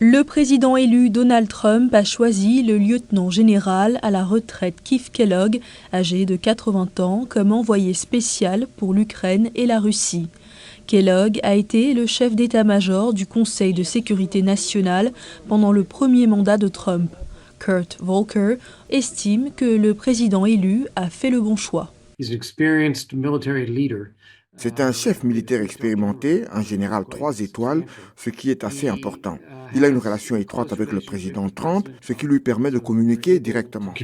Le président élu Donald Trump a choisi le lieutenant général à la retraite Keith Kellogg, âgé de 80 ans, comme envoyé spécial pour l'Ukraine et la Russie. Kellogg a été le chef d'état-major du Conseil de sécurité nationale pendant le premier mandat de Trump. Kurt Volker estime que le président élu a fait le bon choix. C'est un chef militaire expérimenté, un général 3 étoiles, ce qui est assez important. Il a une relation étroite avec le président Trump, ce qui lui permet de communiquer directement.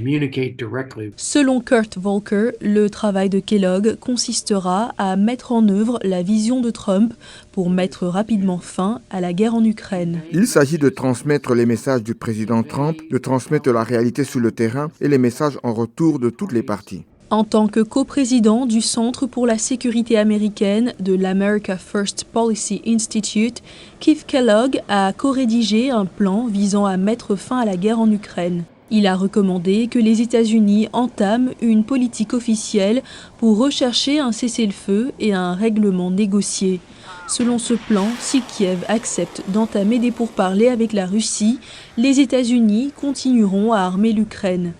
Selon Kurt Volker, le travail de Kellogg consistera à mettre en œuvre la vision de Trump pour mettre rapidement fin à la guerre en Ukraine. Il s'agit de transmettre les messages du président Trump, de transmettre la réalité sur le terrain et les messages en retour de toutes les parties. En tant que coprésident du Centre pour la sécurité américaine de l'America First Policy Institute, Keith Kellogg a co-rédigé un plan visant à mettre fin à la guerre en Ukraine. Il a recommandé que les États-Unis entament une politique officielle pour rechercher un cessez-le-feu et un règlement négocié. Selon ce plan, si Kiev accepte d'entamer des pourparlers avec la Russie, les États-Unis continueront à armer l'Ukraine.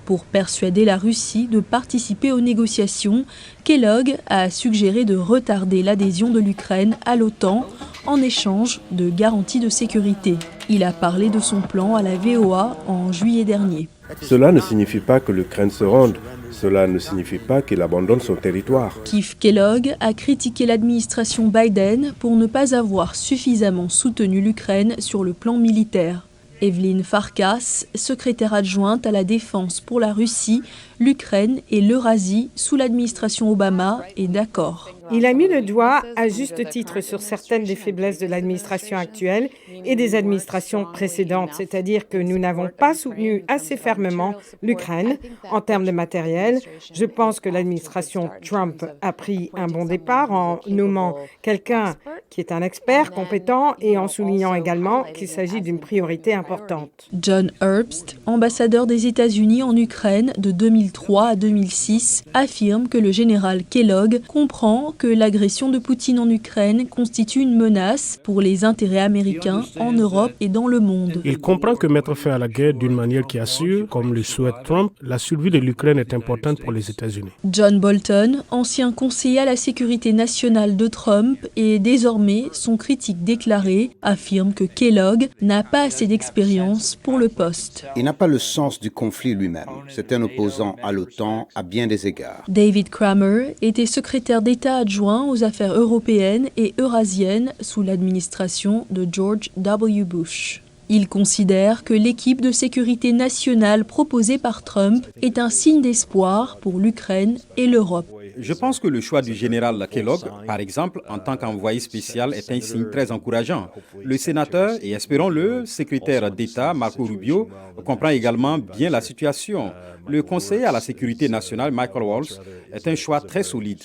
Pour persuader la Russie de participer aux négociations, Kellogg a suggéré de retarder l'adhésion de l'Ukraine à l'OTAN en échange de garanties de sécurité. Il a parlé de son plan à la VOA en juillet dernier. Cela ne signifie pas que l'Ukraine se rende. Cela ne signifie pas qu'il abandonne son territoire. Keith Kellogg a critiqué l'administration Biden pour ne pas avoir suffisamment soutenu l'Ukraine sur le plan militaire. Evelyn Farkas, secrétaire adjointe à la défense pour la Russie, l'Ukraine et l'Eurasie sous l'administration Obama, est d'accord. Il a mis le doigt à juste titre sur certaines des faiblesses de l'administration actuelle et des administrations précédentes, c'est-à-dire que nous n'avons pas soutenu assez fermement l'Ukraine en termes de matériel. Je pense que l'administration Trump a pris un bon départ en nommant quelqu'un qui est un expert compétent et en soulignant également qu'il s'agit d'une priorité importante. John Herbst, ambassadeur des États-Unis en Ukraine de 2003 à 2006, affirme que le général Kellogg comprend que l'agression de Poutine en Ukraine constitue une menace pour les intérêts américains en Europe et dans le monde. Il comprend que mettre fin à la guerre d'une manière qui assure, comme le souhaite Trump, la survie de l'Ukraine est importante pour les États-Unis. John Bolton, ancien conseiller à la sécurité nationale de Trump et désormais son critique déclaré, affirme que Kellogg n'a pas assez d'expérience pour le poste. Il n'a pas le sens du conflit lui-même. C'est un opposant à l'OTAN à bien des égards. David Kramer était secrétaire d'État adjoint aux affaires européennes et eurasiennes sous l'administration de George W. Bush. Il considère que l'équipe de sécurité nationale proposée par Trump est un signe d'espoir pour l'Ukraine et l'Europe. Je pense que le choix du général Kellogg, par exemple, en tant qu'envoyé spécial, est un signe très encourageant. Le sénateur et, espérons-le, secrétaire d'État Marco Rubio comprend également bien la situation. Le conseiller à la sécurité nationale Michael Waltz est un choix très solide.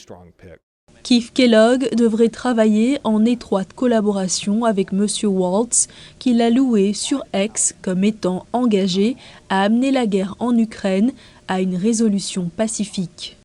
Keith Kellogg devrait travailler en étroite collaboration avec M. Waltz, qui l'a loué sur X comme étant engagé à amener la guerre en Ukraine à une résolution pacifique.